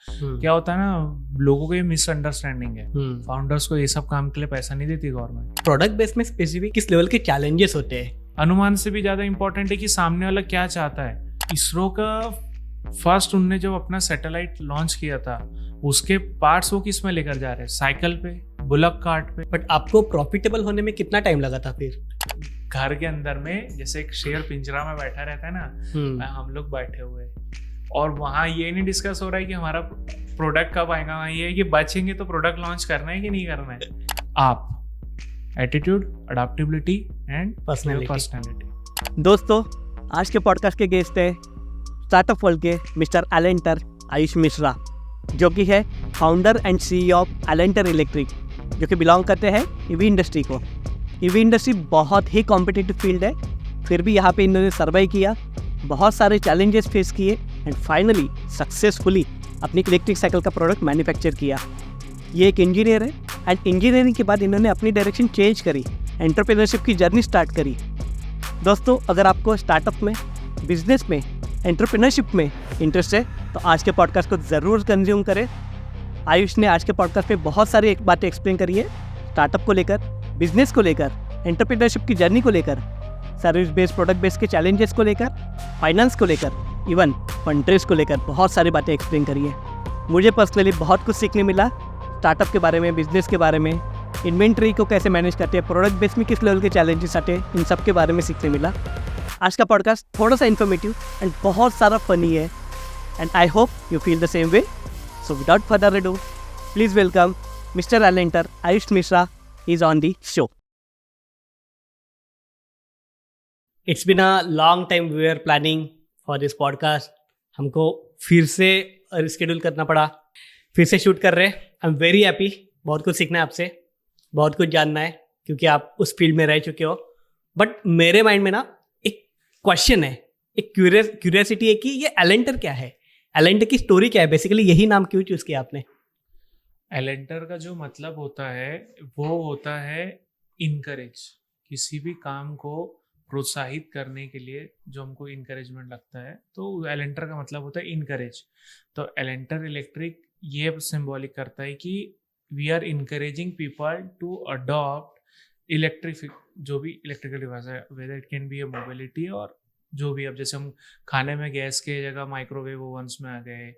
क्या होता है ना, लोगों को ये मिसअंडरस्टैंडिंग है, फाउंडर्स को ये सब काम के लिए पैसा नहीं देती गवर्नमेंट। प्रोडक्ट बेस में स्पेसिफिक किस लेवल के चैलेंजेस होते हैं? अनुमान से भी ज्यादा इंपॉर्टेंट है कि सामने वाला क्या चाहता है। इसरो का फर्स्ट उनने जब अपना सैटेलाइट लॉन्च किया था, उसके पार्ट्स वो किस में लेकर जा रहे हैं? साइकिल पे, बुलक कार्ट पे। बट आपको प्रॉफिटेबल होने में कितना टाइम लगा था फिर? घर के अंदर में जैसे एक शेर पिंजरा में बैठा रहता है ना, हम लोग बैठे हुए और वहाँ ये नहीं डिस्कस हो रहा है कि हमारा प्रोडक्ट कब आएगा, वहाँ ये है कि बचेंगे तो प्रोडक्ट लॉन्च करना है कि नहीं करना है। आप एटीट्यूड, अडेप्टेबिलिटी एंड पर्सनैलिटी। दोस्तों, आज के पॉडकास्ट के गेस्ट है स्टार्टअप वर्ल्ड के मिस्टर एलेंटर आयुष मिश्रा, जो कि है founder and CEO of Elentor electric, जो कि बिलोंग करते हैं ईवी इंडस्ट्री को। ईवी इंडस्ट्री बहुत ही कॉम्पिटिटिव फील्ड है, फिर भी यहाँ पे इन्होंने सर्वाइव किया, बहुत सारे चैलेंजेस फेस किए एंड फाइनली सक्सेसफुली अपनी इलेक्ट्रिक साइकिल का प्रोडक्ट मैन्युफैक्चर किया। ये एक इंजीनियर है एंड इंजीनियरिंग के बाद इन्होंने अपनी डायरेक्शन चेंज करी, एंटरप्रेन्योरशिप की जर्नी स्टार्ट करी। दोस्तों, अगर आपको स्टार्टअप में, बिजनेस में, एंटरप्रेन्योरशिप में इंटरेस्ट है तो आज के पॉडकास्ट को ज़रूर कंज्यूम करें। आयुष ने आज के पॉडकास्ट पे बहुत सारी बातें एक्सप्लेन करी है, स्टार्टअप को लेकर, बिजनेस को लेकर, एंटरप्रेन्योरशिप की जर्नी को लेकर, सर्विस बेस्ड प्रोडक्ट बेस्ड के चैलेंजेस को लेकर, फाइनेंस को लेकर, इवन फंड्रेज को लेकर बहुत सारी बातें एक्सप्लेन करी है। मुझे पर्सनली बहुत कुछ सीखने मिला, स्टार्टअप के बारे में, बिजनेस के बारे में, इन्वेंट्री को कैसे मैनेज करते हैं, प्रोडक्ट बेस में किस लेवल के चैलेंजेस आते हैं, इन सब के बारे में सीखने मिला। आज का पॉडकास्ट थोड़ा सा इन्फॉर्मेटिव एंड बहुत सारा फनी है and I hope you feel the same way. So without further ado, please welcome mister Elentor Ayush Mishra is on the show. It's been a long time we are planning for this podcast. हमको फिर से reschedule करना पड़ा, फिर से shoot कर रहे हैं। आई एम वेरी हैप्पी, बहुत कुछ सीखना है आपसे, बहुत कुछ जानना है, क्योंकि आप उस फील्ड में रह चुके हो। बट मेरे माइंड में ना एक क्वेश्चन है, एक क्यूरियोसिटी है कि ये एलेंटर क्या है, एलेंटर की स्टोरी क्या है, बेसिकली यही नाम क्यों चूज किया आपने? एलेंटर का जो मतलब होता है वो होता है इनकरेज, किसी भी काम को प्रोत्साहित करने के लिए जो हमको इनकरेजमेंट लगता है, तो एलेंटर का मतलब होता है इनकरेज। तो एलेंटर इलेक्ट्रिक ये सिंबॉलिक करता है कि we are encouraging people to adopt electric, जो भी इलेक्ट्रिकल डिवाइस है, whether it can be a mobility और जो भी। अब जैसे हम खाने में गैस के जगह माइक्रोवेव ओवन्स में आ गए,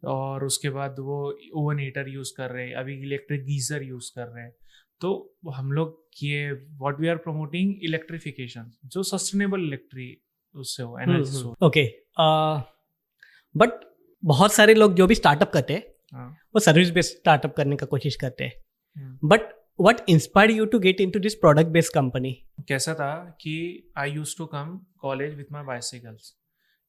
और उसके बाद वो ओवन हीटर यूज़ कर रहे हैं, अभी इलेक्ट्रिक गीज़र यूज़ कर रहे हैं। तो हम लोग ये what we are promoting electrification, जो सस्टेनेबल इलेक्ट्रिक उससे हो, एनर्जी सोर्स। ओके, बट बहुत सारे लोग जो भी स्टार्टअप करते हैं वो सर्विस बेस्ड स्टार्टअप करने का कोशिश करते हैं। But what inspired you to get into this product based company? कैसा था कि I used to come college with my bicycles,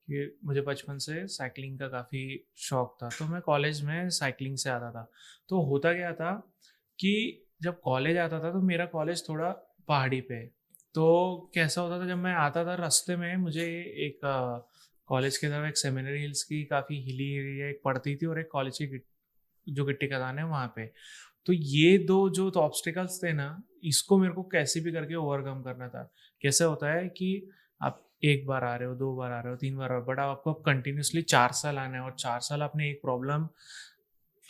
कि मुझे बचपन से साइकिलिंग का काफ़ी शौक था, तो मैं कॉलेज में साइकिलिंग से आता था। तो होता क्या था कि जब कॉलेज आता था तो मेरा कॉलेज थोड़ा पहाड़ी पे, तो कैसा होता था जब मैं आता था रास्ते में, मुझे एक कॉलेज के तरफ एक सेमिनरी हिल्स की काफ़ी हिली एरिया एक पड़ती थी और एक कॉलेज की जो गिट्टी खदान है वहाँ पे। तो ये दो जो तो ऑब्स्टिकल्स थे ना, इसको मेरे को कैसे भी करके ओवरकम करना था। कैसे होता है कि आप एक बार आ रहे हो, 2 बार आ रहे हो, 3 बार आ रहे हो, बट आपको कंटिन्यूसली 4 साल आना है और 4 साल आपने एक प्रॉब्लम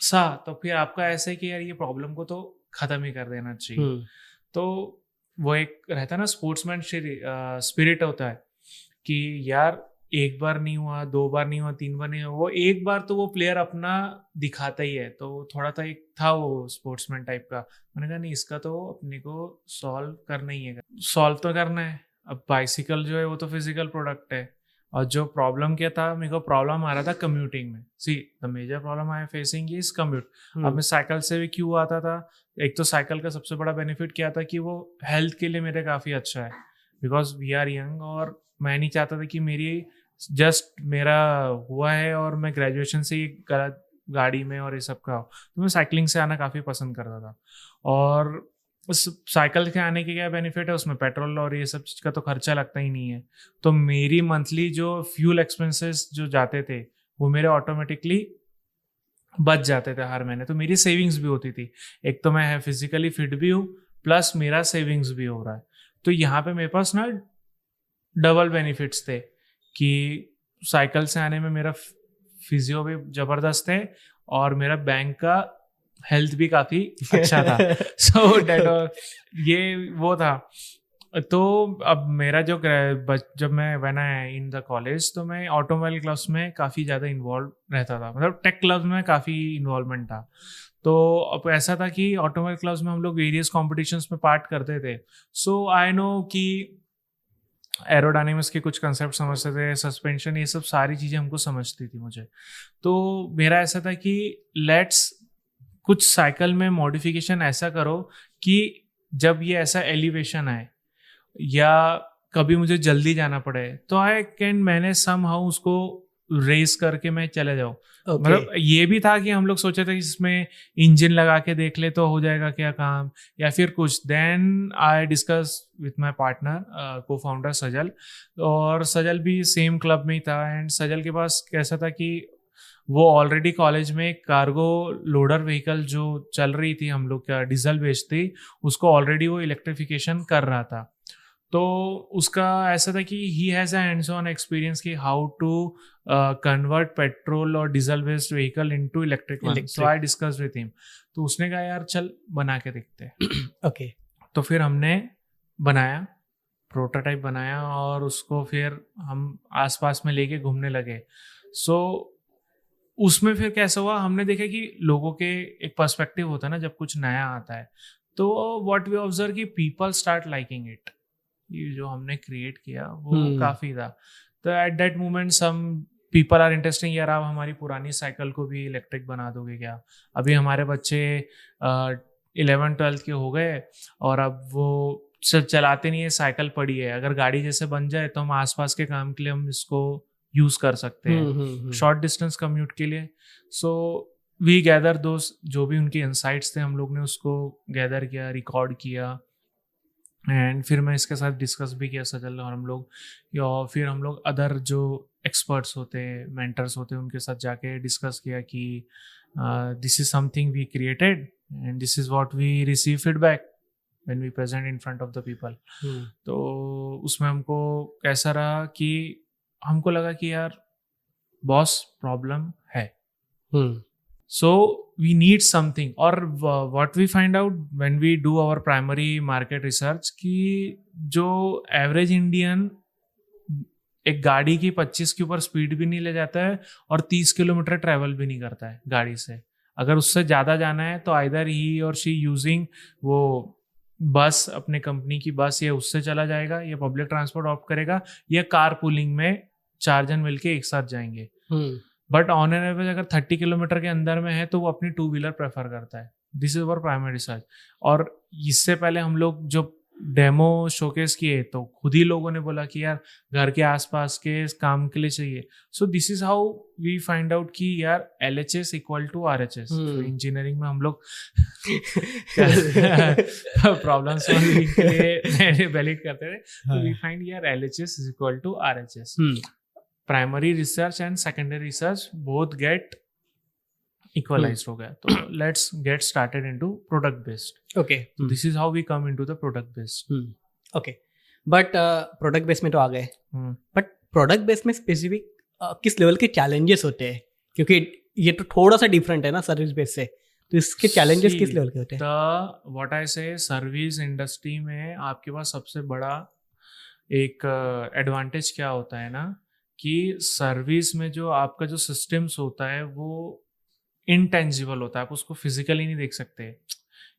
सा, तो फिर आपका ऐसा है कि यार ये प्रॉब्लम को तो ख़त्म ही कर देना चाहिए। तो वो एक रहता है ना स्पोर्ट्समैन स्पिरिट होता है कि यार एक बार नहीं हुआ, 2 बार नहीं हुआ, 3 बार नहीं हुआ, वो एक बार तो वो प्लेयर अपना दिखाता ही है। तो थोड़ा सा एक था वो स्पोर्ट्समैन टाइप का। मैंने कहा नहीं, इसका तो अपने को सॉल्व करना ही है, सॉल्व तो करना है। अब बाइसिकल जो है वो तो फिजिकल प्रोडक्ट है, और जो प्रॉब्लम क्या था, मेरे को प्रॉब्लम आ रहा था कम्यूटिंग में। See the major problem I am facing is commute. अब मैं साइकिल से भी क्यों आता था, एक तो साइकिल का सबसे बड़ा बेनिफिट क्या था कि वो हेल्थ के लिए मेरे काफ़ी अच्छा है, बिकॉज वी आर यंग, और मैं नहीं चाहता था कि मेरा हुआ है और मैं ग्रेजुएशन से ही गलत गाड़ी में और ये सब का हो। तो मैं साइकिलिंग से आना काफ़ी पसंद करता था। और उस साइकिल के आने के क्या बेनिफिट है, उसमें पेट्रोल और ये सब चीज़ का तो खर्चा लगता ही नहीं है। तो मेरी मंथली जो फ्यूल एक्सपेंसेस जो जाते थे वो मेरे ऑटोमेटिकली बच जाते थे हर महीने। तो मेरी सेविंग्स भी होती थी। एक तो मैं फिजिकली फिट भी हूँ, प्लस मेरा सेविंग्स भी हो रहा है। तो यहाँ पे मेरे पास ना डबल बेनिफिट्स थे कि साइकिल से आने में मेरा फिजियो भी ज़बरदस्त है, और मेरा बैंक का हेल्थ भी काफ़ी अच्छा था। सो डेट ये वो था। तो अब मेरा जो जब मैं when I in the college, तो मैं ऑटोमोबाइल क्लब्स में काफ़ी ज़्यादा इन्वॉल्व रहता था, मतलब टेक क्लब्स में काफ़ी इन्वॉल्वमेंट था। तो अब ऐसा था कि ऑटोमोबाइल क्लब्स में हम लोग वेरियस कॉम्पिटिशन्स में पार्ट करते थे। सो आई नो कि एरोडायनेमिक्स के कुछ कंसेप्ट समझते थे, सस्पेंशन, ये सब सारी चीज़ें हमको समझती थी मुझे। तो मेरा ऐसा था कि लेट्स कुछ साइकिल में मॉडिफिकेशन ऐसा करो कि जब ये ऐसा एलिवेशन आए या कभी मुझे जल्दी जाना पड़े तो मैंने सम हाउ उसको रेस करके मैं चले जाऊँ। मतलब ये भी था कि हम लोग सोचे थे कि इसमें इंजन लगा के देख ले तो हो जाएगा क्या काम, या फिर कुछ। Then I discuss with my partner cofounder Sajal, और सजल भी सेम क्लब में ही था। एंड सजल के पास कैसा था कि वो ऑलरेडी कॉलेज में कार्गो लोडर व्हीकल जो चल रही थी हम लोग का डीजल बेचती, उसको ऑलरेडी वो इलेक्ट्रिफिकेशन कर रहा था। तो उसका ऐसा था कि he has a hands on experience कि हाउ टू कन्वर्ट पेट्रोल और diesel based vehicle into electric one. So I discuss with him. तो उसने कहा यार चल बना के देखते हैं। ओके। तो फिर हमने बनाया, प्रोटोटाइप बनाया, और उसको फिर हम आसपास में लेके घूमने लगे। सो उसमें फिर कैसा हुआ, हमने देखा कि लोगों के एक पर्सपेक्टिव होता है ना जब कुछ नया आता है, तो व्हाट वी ऑब्जर्व कि पीपल स्टार्ट लाइकिंग इट। ये जो हमने क्रिएट किया वो काफ़ी था। तो at that moment some people are interesting, यार आप हमारी पुरानी साइकिल को भी इलेक्ट्रिक बना दोगे क्या? अभी हमारे बच्चे 11-12 के हो गए और अब वो चलाते नहीं है, साइकिल पड़ी है, अगर गाड़ी जैसे बन जाए तो हम आसपास के काम के लिए हम इसको यूज़ कर सकते हैं, शॉर्ट डिस्टेंस कम्यूट के लिए। सो वी गैदर दोस्त, जो भी उनके इंसाइट्स थे हम लोग ने उसको गैदर किया, रिकॉर्ड किया, एंड फिर मैं इसके साथ डिस्कस भी किया सजल और हम लोग, या फिर हम लोग अदर जो एक्सपर्ट्स होते हैं, मेंटर्स होते हैं, उनके साथ जाके डिस्कस किया कि this is something we created and this is what we receive feedback when we present in front of the people. तो उसमें हमको कैसा रहा कि हमको लगा कि यार बॉस प्रॉब्लम है, so we need something, और what we find out when we do our primary market research कि जो एवरेज इंडियन एक गाड़ी की 25 के ऊपर स्पीड भी नहीं ले जाता है और 30 किलोमीटर ट्रैवल भी नहीं करता है गाड़ी से। अगर उससे ज़्यादा जाना है तो आइदर ही और शी यूजिंग वो बस, अपने कंपनी की बस, या उससे चला जाएगा, या पब्लिक ट्रांसपोर्ट ऑप्ट करेगा, या कार पूलिंग में 4 जन मिलके एक साथ जाएंगे। बट ऑन एन एवरेज अगर 30 किलोमीटर के अंदर में है तो वो अपनी 2 व्हीलर प्रेफर करता है। This is our primary research. और इससे पहले हम लोग जो डेमो शोकेस किए तो खुद ही लोगों ने बोला कि यार घर के आसपास के काम के लिए चाहिए। So this is how we find out कि यार LHS equal to RHS। Engineering में हम लोग प्रॉब्लम सॉल्विंग के लिए वैलिड करते थे, तो वी फाइंड यार LHS is equal to RHS। Primary research and secondary research both get equalized हो गया। तो let's get started into product based. Okay, this is how we come into the product based. ओके, but product base में तो आ गए, but product base में specific किस लेवल के चैलेंजेस होते हैं? क्योंकि ये तो थोड़ा सा डिफरेंट है ना सर्विस बेस से, तो इसके चैलेंजेस किस लेवल के होते हैं? व्हाट आई से, सर्विस इंडस्ट्री में आपके पास सबसे बड़ा एक एडवांटेज क्या होता है ना कि सर्विस में जो आपका जो सिस्टम्स होता है वो इनटेंजिबल होता है, आप उसको फिजिकली नहीं देख सकते।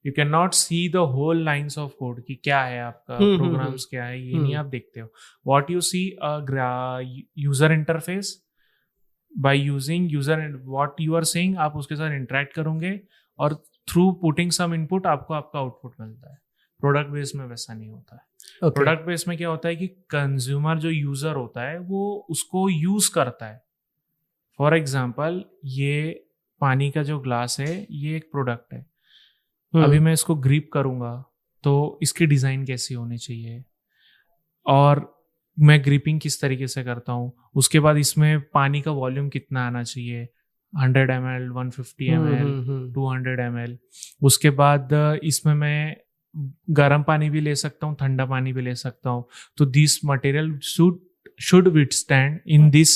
You can not see the whole lines of code कि क्या है आपका प्रोग्राम्स क्या है, ये नहीं आप देखते हो। What you see a user interface, by using user what you are saying, आप उसके साथ इंटरेक्ट करोगे और थ्रू पुटिंग सम इनपुट आपको आपका आउटपुट मिलता है। प्रोडक्ट बेस में वैसा नहीं होता है। प्रोडक्ट बेस में क्या होता है कि कंज्यूमर जो यूजर होता है वो उसको यूज करता है। फॉर एग्जाम्पल, ये पानी का जो ग्लास है ये एक प्रोडक्ट है। अभी मैं इसको ग्रिप करूंगा तो इसकी डिजाइन कैसी होनी चाहिए और मैं ग्रिपिंग किस तरीके से करता हूँ, उसके बाद इसमें पानी का वॉल्यूम कितना आना चाहिए, 100 ml, 150 ml, 200 ml। उसके बाद इसमें मैं गर्म पानी भी ले सकता हूँ, ठंडा पानी भी ले सकता हूँ। तो this material should withstand in this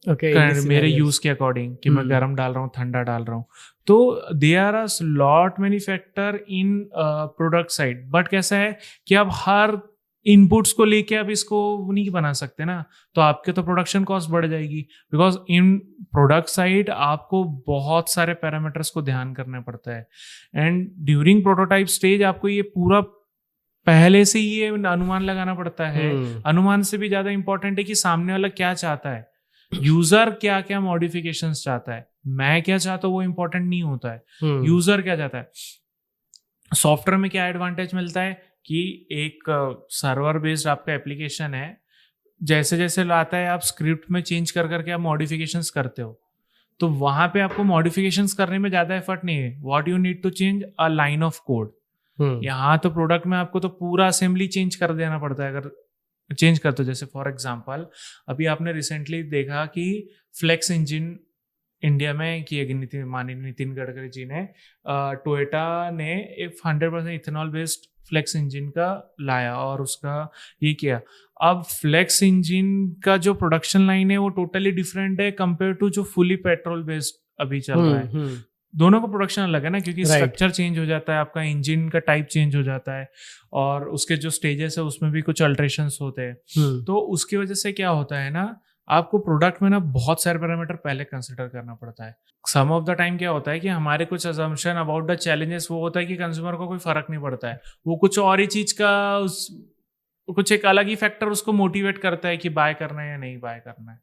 मेरे यूज के अकॉर्डिंग कि मैं गर्म डाल रहा हूँ, ठंडा डाल रहा हूँ. तो they are a lot many factor in product side. But कैसा है कि आप हर इनपुट्स को लेके आप इसको नहीं बना सकते ना, तो आपके तो प्रोडक्शन कॉस्ट बढ़ जाएगी. बिकॉज इन प्रोडक्ट साइड आपको बहुत सारे पैरामीटर्स को ध्यान करना पड़ता है. एंड ड्यूरिंग प्रोटोटाइप स्टेज आपको ये पूरा पहले से ही ये अनुमान लगाना पड़ता है. अनुमान से भी ज्यादा इंपॉर्टेंट है कि सामने वाला क्या चाहता है, यूजर क्या क्या मॉडिफिकेशंस चाहता है. मैं क्या चाहता हूँ वो इंपॉर्टेंट नहीं होता है, यूजर क्या चाहता है. सॉफ्टवेयर में क्या एडवांटेज मिलता है कि एक सर्वर बेस्ड आपका एप्लीकेशन है, जैसे जैसे लाता है आप स्क्रिप्ट में चेंज कर करके आप मॉडिफिकेशंस करते हो, तो वहां पे आपको मॉडिफिकेशंस करने में ज्यादा एफर्ट नहीं है. What you need to change a line of code. यहाँ तो प्रोडक्ट में आपको तो पूरा असेंबली चेंज कर देना पड़ता है. अगर चेंज करते हो, जैसे फॉर एग्जांपल अभी आपने रिसेंटली देखा कि फ्लेक्स इंजन इंडिया में किए, माननीय नितिन गडकरी जी ने, टोयोटा ने एक 100% इथेनॉल बेस्ड फ्लेक्स इंजन का लाया और उसका ये किया. अब फ्लेक्स इंजन का जो प्रोडक्शन लाइन है वो टोटली डिफरेंट है कंपेयर टू जो फुली पेट्रोल बेस्ड अभी चल रहा है. दोनों का प्रोडक्शन अलग है ना, क्योंकि स्ट्रक्चर चेंज हो जाता है, आपका इंजन का टाइप चेंज हो जाता है और उसके जो स्टेजेस है उसमें भी कुछ अल्ट्रेशंस होते हैं. तो उसकी वजह से क्या होता है ना, आपको प्रोडक्ट में ना बहुत सारे पैरामीटर पहले कंसिडर करना पड़ता है. सम ऑफ द टाइम क्या होता है कि हमारे कुछ अजम्पशन अबाउट द चैलेंजेस वो होता है कि कंज्यूमर को कोई फर्क नहीं पड़ता है, वो कुछ और ही चीज का कुछ एक अलग ही फैक्टर उसको मोटिवेट करता है कि बाय करना है या नहीं बाय करना है.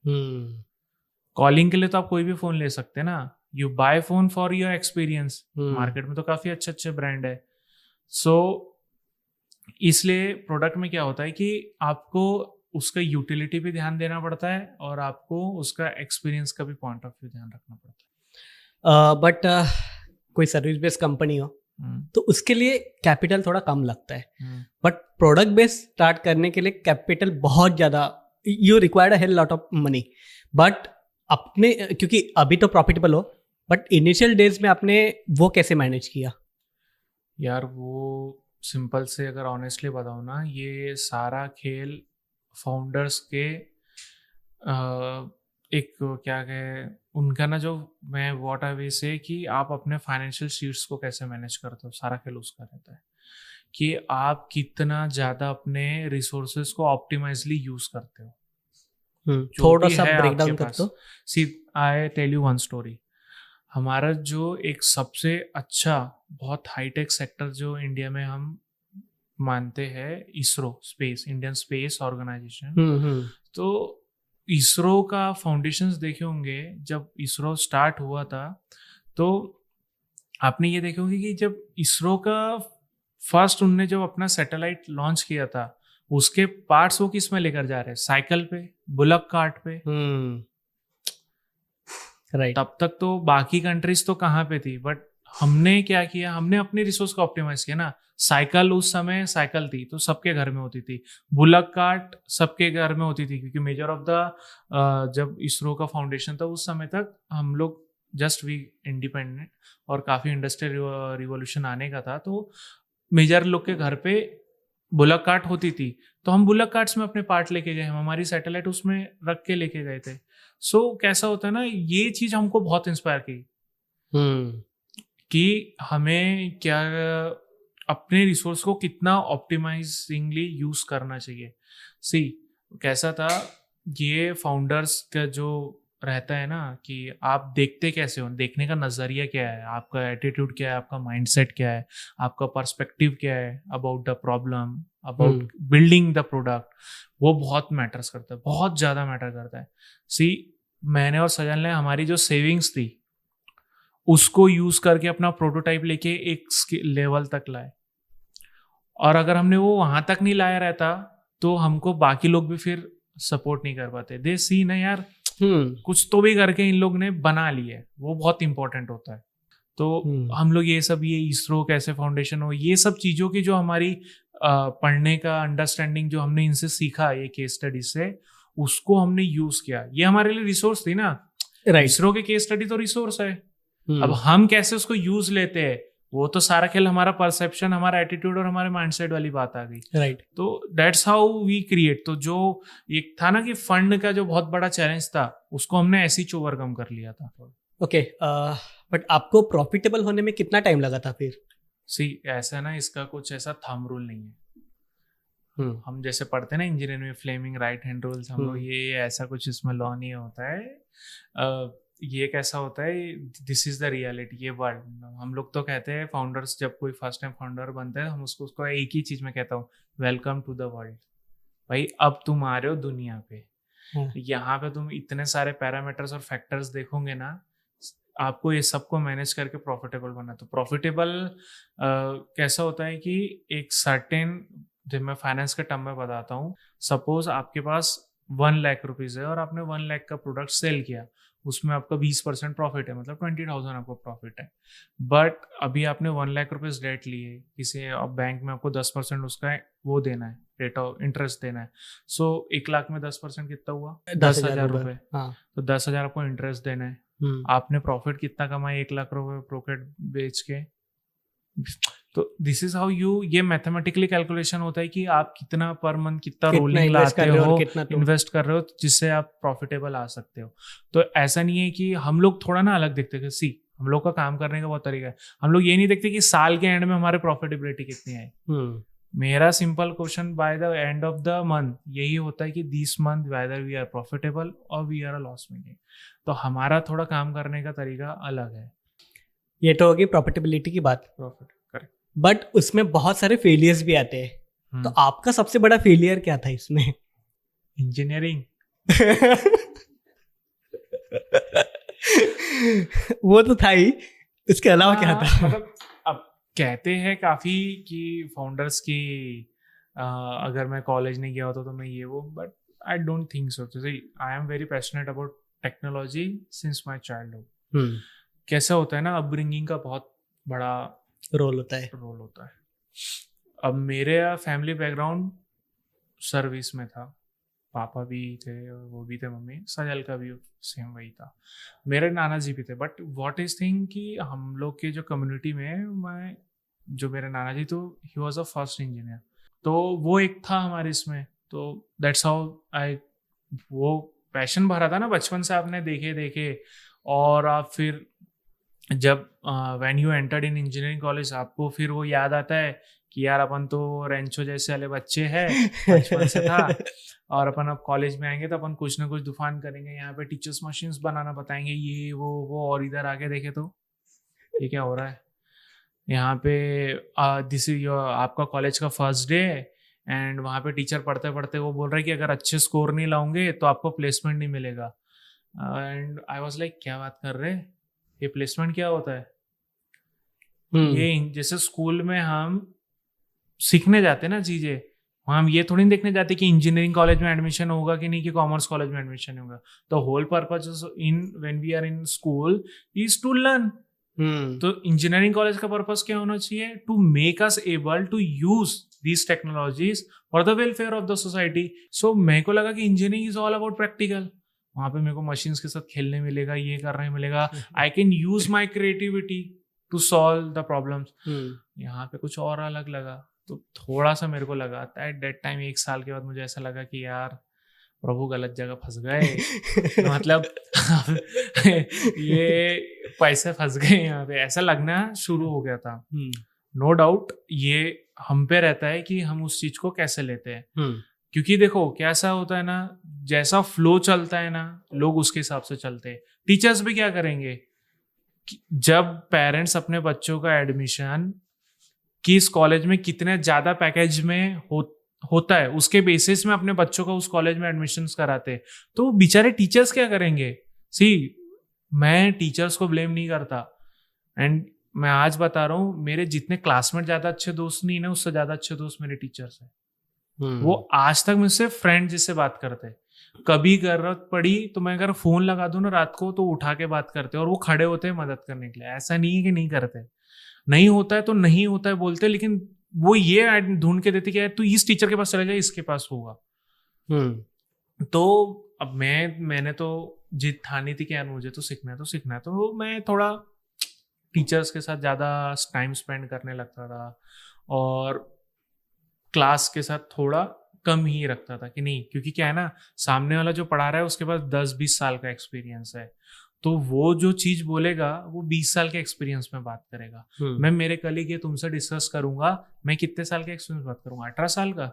कॉलिंग के लिए तो आप कोई भी फोन ले सकते हैं ना, you buy phone for your experience. Market में तो काफी अच्छे अच्छे ब्रांड है. सो इसलिए प्रोडक्ट में क्या होता है कि आपको उसका यूटिलिटी भी ध्यान देना पड़ता है और आपको उसका एक्सपीरियंस का भी पॉइंट ऑफ व्यू ध्यान रखना पड़ता है. बट कोई सर्विस बेस्ड कंपनी हो तो उसके लिए कैपिटल थोड़ा कम लगता है. बट प्रोडक्ट बेस्ड स्टार्ट करने के लिए कैपिटल बहुत ज़्यादा, you required a hell lot of money. But अपने, क्योंकि अभी तो प्रॉफिटेबल हो, बट इनिशियल डेज में आपने वो कैसे मैनेज किया? यार वो सिंपल से अगर ऑनेस्टली बताऊँ ना, ये सारा खेल फाउंडर्स के एक क्या कहे उनका ना, जो मैं व्हाट आई विल से कि आप अपने फाइनेंशियल शीट्स को कैसे मैनेज करते हो, सारा खेल उसका रहता है कि आप कितना ज़्यादा अपने रिसोर्सेज को ऑप्टिमाइजली यूज करते हो. थोड़ा सा ब्रेक डाउन करते हो. See I tell you one story. हमारा जो एक सबसे अच्छा बहुत हाईटेक सेक्टर जो इंडिया में हम मानते हैं, ISRO, space, Indian space organisation. तो इसरो का फाउंडेशंस देखे होंगे. जब इसरो स्टार्ट हुआ था तो आपने ये देखे होंगे कि जब इसरो का फर्स्ट उनने जब अपना सैटेलाइट लॉन्च किया था, उसके पार्ट्स वो किस में लेकर जा रहे हैं, साइकिल पे, बुलक कार्ट पे. राइट. तब तक तो बाकी कंट्रीज तो कहाँ पे थी, बट हमने क्या किया, हमने अपने रिसोर्स को ऑप्टिमाइज किया ना. साइकिल उस समय साइकिल थी तो सबके घर में होती थी, बुलक कार्ट सबके घर में होती थी, क्योंकि मेजर ऑफ द जब इसरो का फाउंडेशन था उस समय तक हम लोग जस्ट वी इंडिपेंडेंट और काफ़ी इंडस्ट्रियल रिवॉल्यूशन आने का था, तो मेजर लोग के घर पे बुलक कार्ट होती थी. तो हम बुलक कार्ट्स में अपने पार्ट लेके गए, हम हमारी सैटेलाइट उसमें रख के लेके गए थे. सो कैसा होता है ना, ये चीज़ हमको बहुत इंस्पायर की कि हमें क्या अपने रिसोर्स को कितना ऑप्टिमाइजिंगली यूज करना चाहिए. सी कैसा था, ये फाउंडर्स का जो रहता है ना कि आप देखते कैसे हो, देखने का नज़रिया क्या है, आपका एटीट्यूड क्या है, आपका माइंडसेट क्या है, आपका पर्सपेक्टिव क्या है about the problem, about building the product, वो बहुत मैटर्स करता है, बहुत ज़्यादा मैटर करता है. सी मैंने और सजल ने हमारी जो सेविंग्स थी उसको यूज करके अपना प्रोटोटाइप लेके एक लेवल तक लाए, और अगर हमने वो वहां तक नहीं लाया रहता तो हमको बाकी लोग भी फिर सपोर्ट नहीं कर पाते. दे सी ना यार कुछ तो भी करके इन लोग ने बना लिया है, वो बहुत इंपॉर्टेंट होता है. तो हम लोग ये सब, ये इसरो कैसे फाउंडेशन हो, ये सब चीज़ों की जो हमारी पढ़ने का अंडरस्टैंडिंग जो हमने इनसे सीखा ये केस स्टडी से, उसको हमने यूज किया. ये हमारे लिए रिसोर्स थी ना. इसरो के केस स्टडी तो रिसोर्स है. अब हम कैसे उसको यूज लेते हैं वो तो सारा खेल हमारा परसेप्शन, हमारा एटीट्यूड और हमारे माइंडसेट वाली बात आ गई। राइट। तो दैट्स हाउ वी क्रिएट। तो जो एक था ना कि फंड का जो बहुत बड़ा चैलेंज था, उसको हमने ऐसे ही ओवरकम कर लिया था। ओके, बट आपको प्रॉफिटेबल होने में कितना टाइम लगा था फिर? सी ऐसा ना, इसका कुछ ऐसा थंब रूल नहीं है। हम जैसे पढ़ते हैं ना इंजीनियरिंग में, फ्लेमिंग राइट हैंड रूल्स, हम लोग ये ऐसा कुछ इसमें लॉ नहीं होता है। ये कैसा होता है, दिस इज द रियलिटी, ये वर्ल्ड। हम लोग तो कहते हैं फाउंडर्स, जब कोई फर्स्ट टाइम फाउंडर बनते हैं, हम उसको एक ही चीज में कहता हूँ, वेलकम टू द वर्ल्ड। भाई अब तुम आ रहे हो दुनिया पे, यहाँ पे तुम इतने सारे पैरामीटर्स और फैक्टर्स देखोगे ना, आपको ये सबको मैनेज करके प्रॉफिटेबल बनना। तो प्रॉफिटेबल कैसा होता है कि एक सर्टेन, जब मैं फाइनेंस के टर्म में बताता हूँ, सपोज आपके पास 1 लाख रुपीज है और आपने 1 लाख का प्रोडक्ट सेल किया, उसमें आपका 20% प्रॉफिट है, मतलब 20,000 आपको प्रॉफिट है। बट अभी आपने 1 लाख रुपीज डेट लिए किसी, अब बैंक में आपको 10% उसका वो देना है, रेट ऑफ इंटरेस्ट देना है। सो 1 लाख में 10% कितना हुआ? 10,000 रुपये। तो 10,000 आपको इंटरेस्ट देना है। आपने प्रॉफिट कितना कमाया 1 लाख रुपए प्रॉफिट बेच के? तो दिस इज हाउ ये मैथमेटिकली कैलकुलेशन होता है कि आप कितना पर मंथ, कितना रोलिंग लाते हो, इन्वेस्ट कर रहे हो, जिससे आप प्रॉफिटेबल आ सकते हो। तो ऐसा नहीं है कि हम लोग थोड़ा ना अलग देखते हैं। सी, हम लोग का काम करने का बहुत तरीका है। हम लोग ये नहीं देखते कि साल के एंड में हमारे प्रॉफिटेबिलिटी कितनी है। मेरा simple question by the end of the month यही होता है कि this month whether we are profitable और we are a loss making. तो हमारा थोड़ा काम करने का तरीका अलग है। ये तो होगी प्रॉफिटेबिलिटी की बात। Profit, correct. बट उसमें बहुत सारे फेलियर्स भी आते हैं। तो आपका सबसे बड़ा फेलियर क्या था इसमें? इंजीनियरिंग। वो तो था ही, इसके अलावा क्या था? मतलब अब कहते हैं काफी कि फाउंडर्स की अगर मैं कॉलेज नहीं गया होता तो मैं ये वो, but I don't think so. I am very passionate about technology since my childhood. कैसा होता है ना, अपब्रिंगिंग का बहुत बड़ा रोल होता है। अब मेरे फैमिली बैकग्राउंड सर्विस में था, पापा भी थे और वो भी थे, मम्मी, सजल का भी सेम वही था, मेरे नाना जी भी थे। बट व्हाट इज थिंग कि हम लोग के जो कम्युनिटी में जो मेरे नाना जी, तो he was a first engineer, तो वो एक था हमारे इसमें। तो दैट्स हाउ वो पैशन भरा था ना बचपन से, आपने देखे और आप फिर जब when you entered in engineering college, आपको फिर वो याद आता है कि यार अपन तो रेंचो जैसे वाले बच्चे हैं, बचपन से था, और अपन अब कॉलेज में आएंगे तो अपन कुछ ना कुछ तूफान करेंगे, यहाँ पे टीचर्स मशीन्स बनाना बताएंगे, ये वो और इधर आके देखे तो ये क्या हो रहा है यहाँ पे। दिस इज योर, आपका कॉलेज का फर्स्ट डे एंड वहाँ पे टीचर पढ़ते पढ़ते वो बोल रहा है कि अगर अच्छे स्कोर नहीं लाओगे तो आपको प्लेसमेंट नहीं मिलेगा। एंड आई वाज लाइक, क्या बात कर रहे हैं, ये प्लेसमेंट क्या होता है? ये जैसे स्कूल में हम सीखने जाते हैं ना चीजें, हम ये थोड़ी देखने जाते कि इंजीनियरिंग कॉलेज में एडमिशन होगा कि नहीं, कि कॉमर्स कॉलेज में एडमिशन होगा। The whole purpose in when we are in school is to learn. तो इंजीनियरिंग कॉलेज का पर्पस क्या होना चाहिए? To make us able to use these technologies for the welfare of the society. So मेरे को लगा कि engineering is all about practical. वहां पे मेरे को मशीन्स के साथ खेलने मिलेगा, ये करने मिलेगा, I can use my creativity to solve the problems. यहाँ पे कुछ और अलग लगा, तो थोड़ा सा मेरे को लगा एट दैट टाइम, 1 साल के बाद मुझे ऐसा लगा कि यार प्रभु गलत जगह फंस गए। मतलब ये पैसे फंस गए यहाँ पे, ऐसा लगना शुरू हो गया था। नो डाउट ये हम पे रहता है कि हम उस चीज को कैसे लेते हैं। क्योंकि देखो कैसा होता है ना, जैसा फ्लो चलता है ना, लोग उसके हिसाब से चलते हैं। टीचर्स भी क्या करेंगे, जब पेरेंट्स अपने बच्चों का एडमिशन किस कॉलेज में कितने ज्यादा पैकेज में होता है, उसके बेसिस में अपने बच्चों का उस कॉलेज में एडमिशन कराते, तो बेचारे टीचर्स क्या करेंगे। सी, मैं टीचर्स को ब्लेम नहीं करता, एंड मैं आज बता रहा हूँ, मेरे जितने क्लासमेट ज्यादा अच्छे दोस्त नहीं है, उससे ज्यादा अच्छे दोस्त मेरे टीचर्स हैं। वो आज तक मुझसे फ्रेंड जिससे बात करते हैं। कभी जरूरत पड़ी तो मैं अगर फोन लगा दूं ना रात को, तो उठा के बात करते और वो खड़े होते हैं मदद करने के लिए। ऐसा नहीं है कि नहीं करते, नहीं होता है तो नहीं होता है बोलते, लेकिन वो ये ढूंढ के देते कि यार तू इस टीचर के पास चले जाए, इसके पास होगा। तो अब मैंने तो जिद ठानी थी कि यार मुझे तो सीखना है, तो मैं थोड़ा टीचर्स के साथ ज़्यादा टाइम स्पेंड करने लगता था और क्लास के साथ थोड़ा कम ही रखता था कि नहीं, क्योंकि क्या है ना, सामने वाला जो पढ़ा रहा है उसके पास 10-20 साल का एक्सपीरियंस है, तो वो जो चीज बोलेगा वो 20 साल के एक्सपीरियंस में बात करेगा। मैं मेरे कलीग ये तुमसे डिस्कस करूंगा, मैं कितने साल के एक्सपीरियंस बात करूंगा, 18 साल का,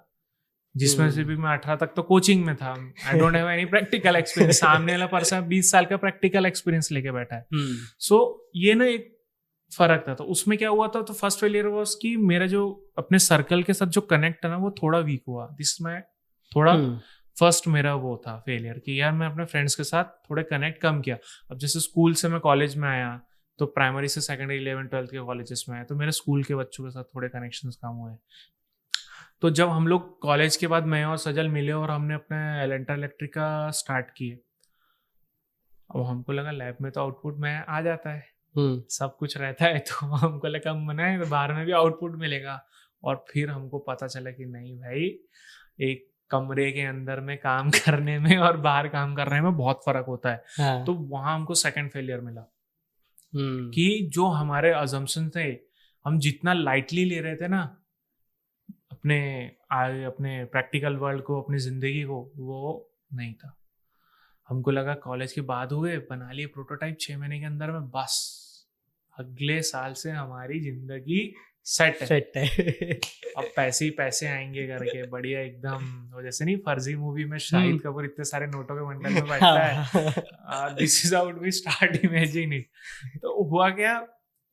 जिसमें से भी मैं 18 तक तो कोचिंग में था, I don't have any practical experience. सामने वाला पर्सन 20 साल का प्रैक्टिकल एक्सपीरियंस लेके बैठा है। सो ये ना एक फर्क था। तो उसमें क्या हुआ था, तो फर्स्ट फेलियर वाज कि मेरा जो अपने सर्कल के साथ जो कनेक्ट है ना वो थोड़ा वीक हुआ। दिस में थोड़ा फर्स्ट मेरा वो था फेलियर कि यार मैं अपने फ्रेंड्स के साथ थोड़े कनेक्ट कम किया। अब जैसे स्कूल से मैं कॉलेज में आया, तो प्राइमरी से सेकेंडरी 11th-12th के कॉलेजेस में आया, तो मेरे स्कूल के बच्चों के साथ थोड़े कनेक्शंस कम हुए। तो जब हम लोग कॉलेज के बाद मैं और सजल मिले और हमने अपने एलेंटर इलेक्ट्रिक का स्टार्ट किए, अब हमको लगा लैब में तो आउटपुट में आ जाता है, सब कुछ रहता है, तो हमको लगा मना है बाहर में भी आउटपुट मिलेगा। और फिर हमको पता चला कि नहीं भाई, एक कमरे के अंदर में काम करने में और बाहर काम करने में बहुत फर्क होता है। हाँ। तो वहां हमको सेकंड फेलियर मिला कि जो हमारे अजम्पशन थे, हम जितना लाइटली ले रहे थे ना अपने प्रैक्टिकल वर्ल्ड को, अपनी जिंदगी को, वो नहीं था। हमको लगा कॉलेज के बाद हुए, बना लिए प्रोटोटाइप 6 महीने के अंदर में, बस अगले साल से हमारी जिंदगी सेट है। अब पैसे ही पैसे आएंगे करके बढ़िया एकदम, वो जैसे नहीं फर्जी मूवी में शाहिद कपूर इतने सारे नोटों के बंडल में बैठता है, this is how we start imagine it. तो हुआ क्या,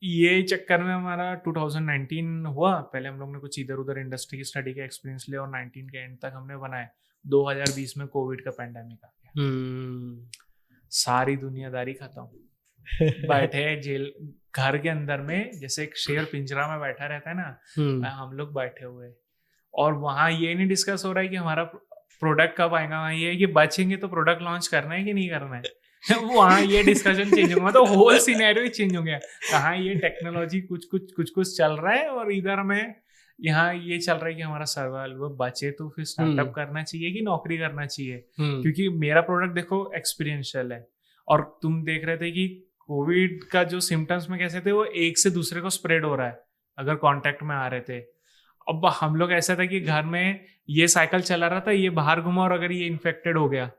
ये चक्कर में हमारा 2019 हुआ। पहले हम लोग ने कुछ इधर उधर इंडस्ट्री की स्टडी का एक्सपीरियंस लिया और 19 के एंड तक हमने बनाए। 2020 में कोविड का पैंडेमिक आ गया, सारी दुनियादारी खत्म। बैठे जेल घर के अंदर में, जैसे एक शेर पिंजरा में बैठा रहता है ना, हम लोग बैठे हुए। और वहां ये नहीं डिस्कस हो रहा है कि हमारा प्रोडक्ट कब आएगा, वहां ये है कि बचेंगे तो प्रोडक्ट लॉन्च करना है कि नहीं करना है। वहां ये डिस्कशन चेंज होगा, तो होल सिनेरियो ही चेंज हो गया। कहाँ ये टेक्नोलॉजी कुछ चल रहा है और इधर में यहाँ ये चल रहा है कि हमारा सर्वाइवल, वो बचे तो फिर स्टार्टअप करना चाहिए कि नौकरी करना चाहिए। क्योंकि मेरा प्रोडक्ट देखो एक्सपीरियंशियल है, और तुम देख रहे थे कि कोविड का जो सिम्टम्स में कैसे थे, वो एक से दूसरे को स्प्रेड हो रहा है अगर कांटेक्ट में आ रहे थे। अब हम लोग ऐसा था कि घर में ये साइकिल चला रहा था, ये बाहर घुमा और अगर ये इन्फेक्टेड हो गया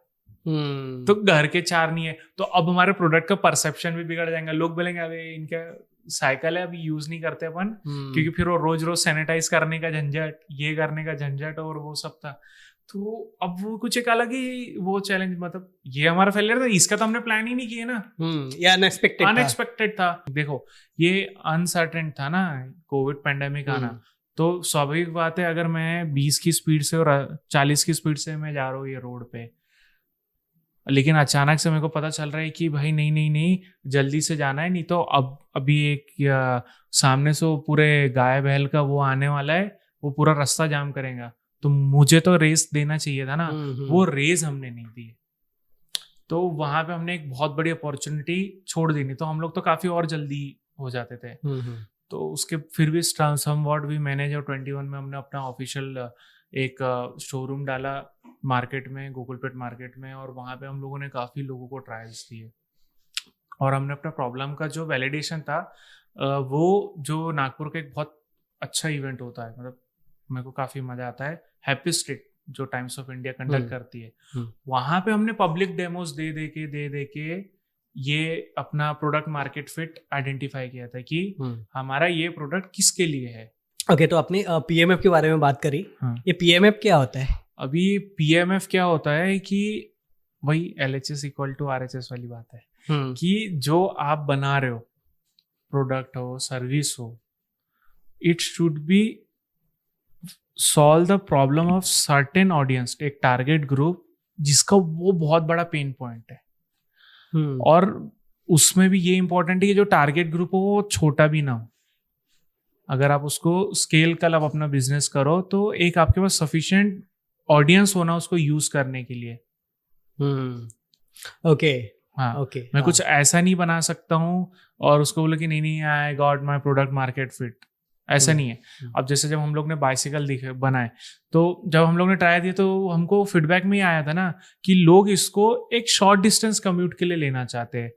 तो घर के 4 नहीं है, तो अब हमारे प्रोडक्ट का परसेप्शन भी बिगड़ जाएगा। लोग बोलेंगे अबे इनका साइकिल है, अभी यूज नहीं करते अपन, क्योंकि फिर वो रोज रोज सैनिटाइज करने का झंझट, ये करने का झंझट और वो सब था। तो अब वो कुछ एक अलग ही वो चैलेंज, मतलब ये हमारा फेलियर था, इसका तो हमने प्लान ही नहीं किया ना, ये अनएक्सपेक्टेड था। देखो ये अनसर्टेन था ना कोविड पैंडेमिक आना, तो स्वाभाविक बात है अगर मैं 20 की स्पीड से और 40 की स्पीड से मैं जा रहा हूँ ये रोड पे, लेकिन अचानक से मेरे को पता चल रहा है कि भाई नहीं जल्दी से जाना है, नहीं तो अभी एक सामने से वो पूरे गाय बैल का वो आने वाला है, वो पूरा रास्ता जाम करेगा, तो मुझे तो रेस देना चाहिए था ना, वो रेस हमने नहीं दी। तो वहां पे हमने एक बहुत बड़ी अपॉर्चुनिटी छोड़ दी, नहीं तो हम लोग तो काफी और जल्दी हो जाते थे। तो उसके फिर भी समवॉट भी मैनेज, और 21 में हमने अपना ऑफिशियल एक शोरूम डाला मार्केट में, गूगलपेट मार्केट में, और वहाँ पे हम लोगों ने काफ़ी लोगों को ट्रायल्स दिए और हमने अपना प्रॉब्लम का जो वैलिडेशन था, वो जो नागपुर का एक बहुत अच्छा इवेंट होता है, मतलब मेरे को काफ़ी मज़ा आता है, हैप्पी स्ट्रीट जो टाइम्स ऑफ इंडिया कंडक्ट करती है, वहाँ पे हमने पब्लिक डेमोज दे के ये अपना प्रोडक्ट मार्केट फिट आइडेंटिफाई किया था कि हमारा ये प्रोडक्ट किसके लिए है। ओके, तो आपने पीएमएफ के बारे में बात करी। हाँ। ये पीएमएफ क्या होता है? अभी पीएमएफ क्या होता है कि वही LHS इक्वल टू RHS वाली बात है कि जो आप बना रहे हो, प्रोडक्ट हो सर्विस हो, it should be solve the problem of certain audience, एक टारगेट ग्रुप जिसका वो बहुत बड़ा पेन पॉइंट है। और उसमें भी ये इंपॉर्टेंट है कि जो टारगेट ग्रुप हो वो छोटा भी ना हो। अगर आप उसको स्केल कर आप अपना बिजनेस करो, तो एक आपके पास सफिशिएंट ऑडियंस होना उसको यूज करने के लिए। ओके, हाँ, ओके, मैं कुछ ऐसा नहीं बना सकता हूँ और उसको बोलो कि नहीं I got my product market fit, ऐसा नहीं है। अब जैसे जब हम लोग ने बाइसिकल बनाए, तो जब हम लोग ने ट्राई दिया तो हमको फीडबैक में ही आया था ना कि लोग इसको एक शॉर्ट डिस्टेंस कम्यूट के लिए लेना चाहते हैं।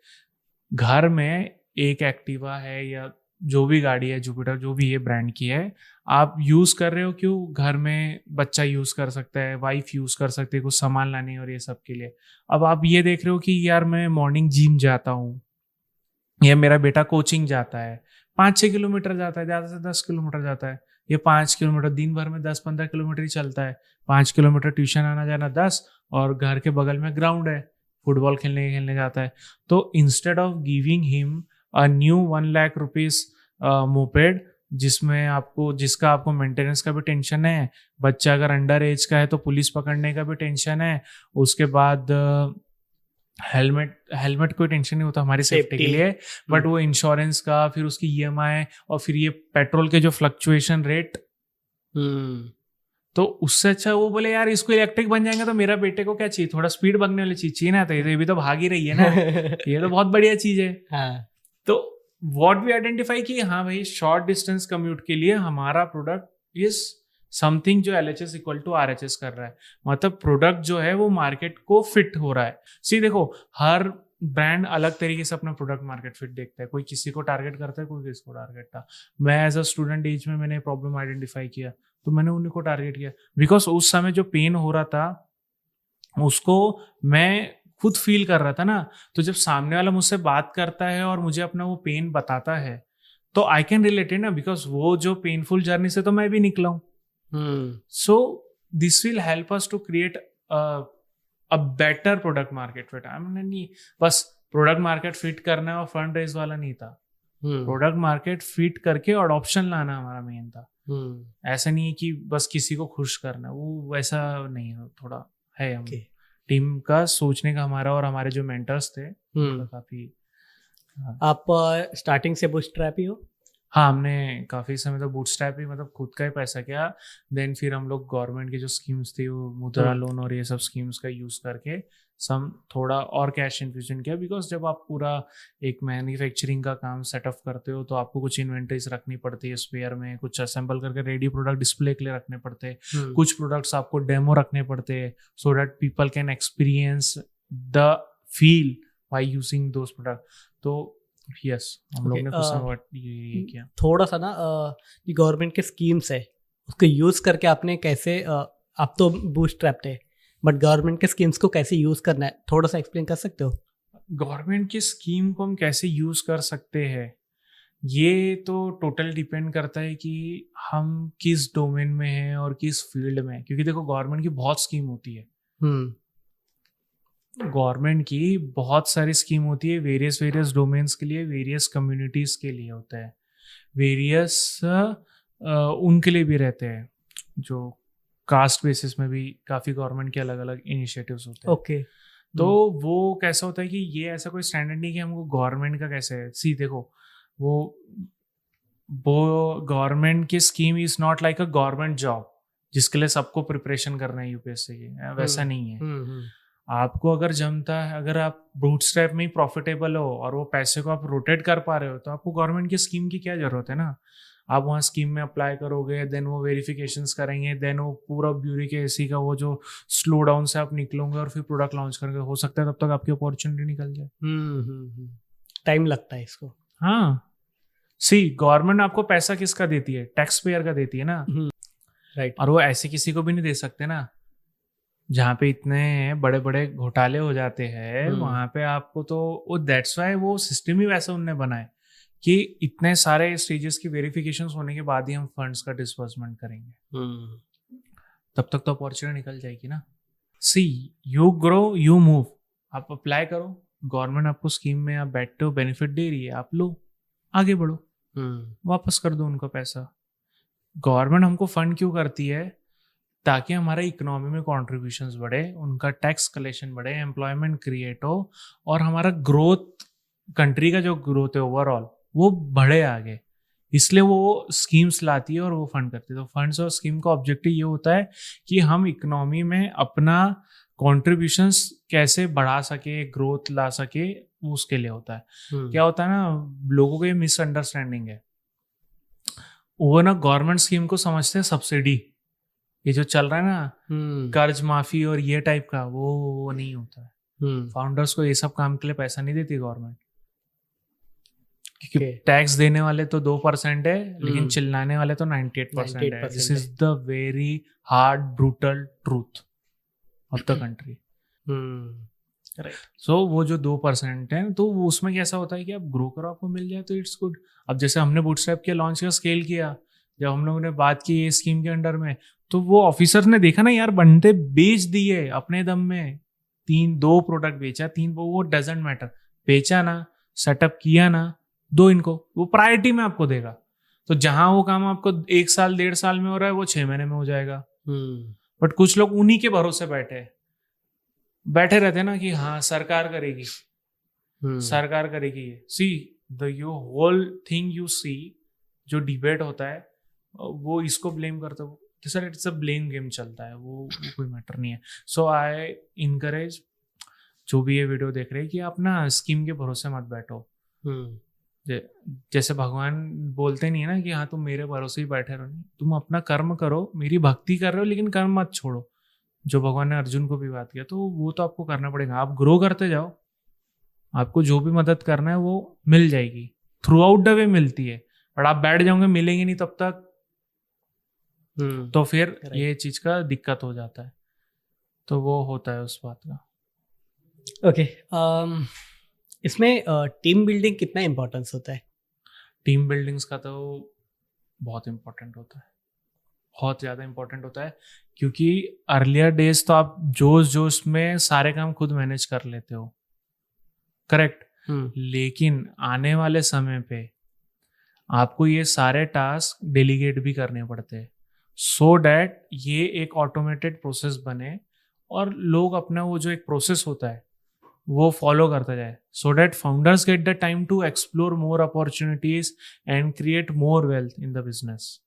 घर में एक एक्टिवा है या जो भी गाड़ी है, जुपिटर जो भी ये ब्रांड की है, आप यूज़ कर रहे हो क्यों? घर में बच्चा यूज़ कर सकता है, वाइफ यूज़ कर सकती है कुछ सामान लाने और ये सब के लिए। अब आप ये देख रहे हो कि यार मैं मॉर्निंग जिम जाता हूँ या मेरा बेटा कोचिंग जाता है, 5-6 किलोमीटर जाता है, ज़्यादा से 10 किलोमीटर जाता है। ये 5 किलोमीटर दिन भर में 10-15 किलोमीटर ही चलता है। 5 किलोमीटर ट्यूशन आना जाना 10, और घर के बगल में ग्राउंड है, फुटबॉल खेलने जाता है। तो instead of giving him a new 1 lakh rupees moped, जिसका आपको मेंटेनेंस का भी टेंशन है, बच्चा अगर अंडर एज का है तो पुलिस पकड़ने का भी टेंशन है, उसके बाद हेलमेट कोई टेंशन नहीं होता हमारी सेफ्टी के लिए, बट वो इंश्योरेंस का, फिर उसकी ईएमआई, और फिर ये पेट्रोल के जो फ्लक्चुएशन रेट, तो उससे अच्छा वो बोले यार इसको इलेक्ट्रिक बन जाएंगे तो मेरा बेटे को क्या चाहिए, थोड़ा स्पीड भागने वाली चीज चाहिए ना, तो ये भी तो भाग ही रही है ना ये तो बहुत बढ़िया चीज है। हाँ. तो व्हाट वी आइडेंटिफाई कि हाँ भाई शॉर्ट डिस्टेंस कम्यूट के लिए हमारा प्रोडक्ट इज समथिंग जो LHS इक्वल टू RHS कर रहा है, मतलब प्रोडक्ट जो है वो मार्केट को फिट हो रहा है। सी देखो, हर ब्रांड अलग तरीके से अपना प्रोडक्ट मार्केट फिट देखता है, कोई किसी को टारगेट करता है, कोई किसी को टारगेट था। मैं एज अ स्टूडेंट एज में मैंने प्रॉब्लम आइडेंटिफाई किया तो मैंने उन्हीं को टारगेट किया, बिकॉज उस समय जो पेन हो रहा था उसको मैं खुद फील कर रहा था ना। तो जब सामने वाला मुझसे बात करता है और मुझे अपना वो पेन बताता है तो आई कैन रिलेट ना, बिकॉज वो जो पेनफुल जर्नी से तो मैं भी निकला हूँ। So this will help us to create a better product market fit. नहीं बस प्रोडक्ट मार्केट फिट करना और फंड रेज वाला नहीं था, प्रोडक्ट मार्केट फिट करके अडॉप्शन लाना हमारा मेन था। ऐसा नहीं है कि बस किसी को खुश करना, वो वैसा नहीं है, थोड़ा है हम टीम का सोचने का हमारा, और हमारे जो मेंटर्स थे काफी। आप स्टार्टिंग से बूटस्ट्रैप ही हो? हाँ, हमने काफ़ी समय तक बूटस्ट्रैप ही, मतलब खुद का ही पैसा किया। देन फिर हम लोग गवर्नमेंट की जो स्कीम्स थी, वो मुद्रा लोन और ये सब स्कीम्स का यूज़ करके थोड़ा और कैश इन्फ्यूजन किया, बिकॉज जब आप पूरा एक मैन्युफैक्चरिंग का काम सेटअप करते हो तो आपको कुछ इन्वेंटरीज रखनी पड़ती है स्पेयर में, कुछ असेंबल करके रेडी प्रोडक्ट डिस्प्ले के लिए रखने पड़ते हैं, कुछ प्रोडक्ट्स आपको डेमो रखने पड़ते हैं so that people can experience the feel by using those product. तो यस, हम लोग ने कुछ ये किया। थोड़ा सा ना गवर्नमेंट के स्कीम्स है उसको यूज करके आपने कैसे, आप तो बूटस्ट्रैप थे बट गवर्नमेंट के स्कीम्स को कैसे यूज करना है, थोड़ा सा एक्सप्लेन कर सकते हो? गवर्नमेंट की स्कीम को हम कैसे यूज कर सकते हैं, ये तो टोटल डिपेंड करता है कि हम किस डोमेन में हैं और किस फील्ड में हैं। क्योंकि देखो, गवर्नमेंट की बहुत स्कीम होती है, गवर्नमेंट की बहुत सारी स्कीम होती है, वेरियस डोमेन्स के लिए, वेरियस कम्युनिटीज़ के लिए होता है, वेरियस उनके लिए भी रहते हैं, जो कास्ट बेसिस में भी काफ़ी गवर्नमेंट के अलग अलग इनिशिएटिव्स होते हैं। ओके। तो वो कैसा होता है कि ये ऐसा कोई स्टैंडर्ड नहीं कि हमको गवर्नमेंट का कैसे है। सी देखो, वो गवर्नमेंट की scheme is not like a government job जिसके लिए सबको प्रिपरेशन करना है UPSC की, वैसा नहीं है। आपको अगर जमता है, अगर आप बूटस्ट्रैप में ही प्रॉफिटेबल हो और वो पैसे को आप रोटेट कर पा रहे हो, तो आपको गवर्नमेंट की स्कीम की क्या जरूरत है ना। आप वहाँ स्कीम में अप्लाई करोगे, देन वो वेरिफिकेशंस करेंगे, देन वो पूरा ब्यूरोक्रेसी का वो जो स्लो डाउन से आप निकलोगे और फिर प्रोडक्ट लॉन्च करेंगे, हो सकता है तब तक आपकी अपॉर्चुनिटी निकल जाए। टाइम लगता है इसको। हाँ, सी गवर्नमेंट आपको पैसा किसका देती है? टैक्स पेयर का देती है ना, राइट। और वो ऐसे किसी को भी नहीं दे सकते ना। जहाँ पे इतने बड़े बड़े घोटाले हो जाते हैं वहां पे आपको तो वो दैट्स वाई वो सिस्टम ही वैसा उनने बनाए कि इतने सारे स्टेजेस की वेरिफिकेशंस होने के बाद ही हम फंड्स का डिस्बर्समेंट करेंगे। तब तक तो अपॉर्चुनिटी निकल जाएगी ना। सी, यू ग्रो यू मूव, आप अप्लाई करो, गवर्नमेंट आपको स्कीम में आप बैठते हो, बेनिफिट दे रही है, आप लो, आगे बढ़ो, वापस कर दो उनको पैसा। गवर्नमेंट हमको फंड क्यों करती है? ताकि हमारा इकोनॉमी में कॉन्ट्रीब्यूशंस बढ़े, उनका टैक्स कलेक्शन बढ़े, एम्प्लॉयमेंट क्रिएट हो, और हमारा ग्रोथ, कंट्री का जो ग्रोथ है ओवरऑल वो बढ़े आगे। इसलिए वो स्कीम्स लाती है और वो फंड करती है। तो फंड्स और स्कीम का ऑब्जेक्टिव ये होता है कि हम इकोनॉमी में अपना कॉन्ट्रीब्यूशंस कैसे बढ़ा सके, ग्रोथ ला सके, उसके लिए होता है। क्या होता है ना, लोगों को ये मिसअंडरस्टैंडिंग है, वो ना गवर्नमेंट स्कीम को समझते हैं सब्सिडी, ये जो चल रहा है ना कर्ज माफी और ये टाइप का, वो नहीं होता है। फाउंडर्स को ये सब काम के लिए पैसा नहीं देती गवर्नमेंट। क्योंकि टैक्स देने वाले तो 2% है, लेकिन चिल्लाने वाले तो 98% है. This is the very hard brutal truth of the country. Right. So वो जो 2% है, तो वो उसमें कैसा होता है कि आप ग्रो करो, आपको मिल जाए तो इट्स गुड. अब जैसे हमने बूटस्ट्रैप के लॉन्च का स्केल किया, जब हम लोगों ने बात की ये स्कीम के अंडर में, तो वो ऑफिसर ने देखा ना यार बंदे बेच दिए अपने दम में, 2 प्रोडक्ट बेचा, 3, वो डजेंट मैटर, बेचा ना, सेटअप किया ना, दो इनको, वो प्रायोरिटी में आपको देगा. तो जहां वो काम आपको 1 साल 1.5 साल में हो रहा है, वो 6 महीने में हो जाएगा. बट कुछ लोग उन्हीं के भरोसे बैठे रहते हैं ना कि हाँ सरकार करेगी, सरकार करेगी. See the you whole thing you see, जो डिबेट होता है वो इसको ब्लेम करते हो. Sir it's a blame game चलता है, वो कोई मैटर नहीं है. सो आई इनकरेज जो भी ये वीडियो देख रहे हैं कि आप ना स्कीम के भरोसे मत बैठो. जैसे भगवान बोलते नहीं है ना कि हाँ तुम मेरे भरोसे ही बैठे रहो, तुम अपना कर्म करो, मेरी भक्ति कर रहे हो लेकिन कर्म मत छोड़ो. जो भगवान ने अर्जुन को भी बात किया, तो वो तो आपको करना पड़ेगा. आप ग्रो करते जाओ, आपको जो भी मदद करना है वो मिल जाएगी, थ्रू आउट द वे मिलती है. बट आप बैठ जाओगे, मिलेंगे नहीं तब तक, तो फिर ये चीज का दिक्कत हो जाता है. तो वो होता है उस बात का. ओके. इसमें टीम बिल्डिंग कितना इम्पोर्टेंस होता है? टीम बिल्डिंग्स का तो बहुत इम्पोर्टेंट होता है, बहुत ज़्यादा इम्पोर्टेंट होता है. क्योंकि अर्लियर डेज तो आप जोश में सारे काम खुद मैनेज कर लेते हो, करेक्ट. लेकिन आने वाले समय पे आपको ये सारे टास्क डेलीगेट भी करने पड़ते हैं, सो डैट ये एक ऑटोमेटेड प्रोसेस बने और लोग अपना वो जो एक प्रोसेस होता है वो फॉलो करते जाए, so that founders get the time to explore more opportunities and create more wealth in the business.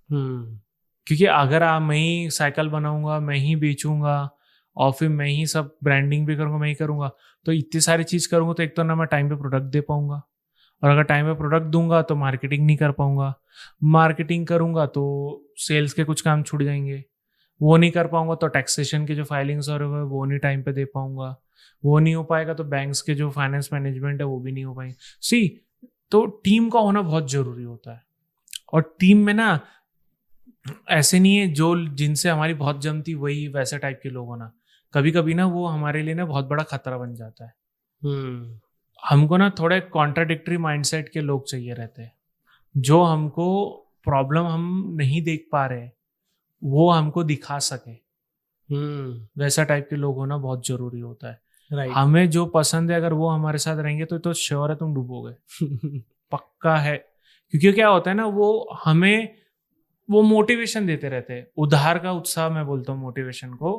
क्योंकि अगर मैं ही साइकिल बनाऊंगा, मैं ही बेचूंगा और फिर मैं ही सब ब्रांडिंग भी करूंगा, मैं ही करूंगा, तो इतनी सारी चीज करूंगा तो एक तो ना मैं टाइम पे प्रोडक्ट दे पाऊंगा, और अगर टाइम पे प्रोडक्ट दूंगा तो मार्केटिंग नहीं कर पाऊंगा, मार्केटिंग करूंगा तो सेल्स के कुछ काम छूट जाएंगे, वो नहीं कर पाऊंगा तो टैक्सेशन के जो फाइलिंग्स और वो नहीं टाइम पे दे पाऊंगा, वो नहीं हो पाएगा तो बैंक्स के जो फाइनेंस मैनेजमेंट है वो भी नहीं हो पाएंगे. सी तो टीम का होना बहुत जरूरी होता है. और टीम में ना ऐसे नहीं है जो जिनसे हमारी बहुत जमती वही वैसे टाइप के लोग होना, कभी कभी ना वो हमारे लिए ना बहुत बड़ा खतरा बन जाता है. हमको ना थोड़े कॉन्ट्राडिक्टरी माइंडसेट के लोग चाहिए रहते हैं, जो हमको प्रॉब्लम हम नहीं देख पा रहे वो हमको दिखा सके. वैसा टाइप के लोग होना बहुत जरूरी होता है. Right. हमें जो पसंद है अगर वो हमारे साथ रहेंगे तो श्योर है तुम डूबोगे. पक्का है. क्योंकि क्या होता है ना, वो हमें वो मोटिवेशन देते रहते हैं, उधार का उत्साह मैं बोलता हूँ मोटिवेशन को,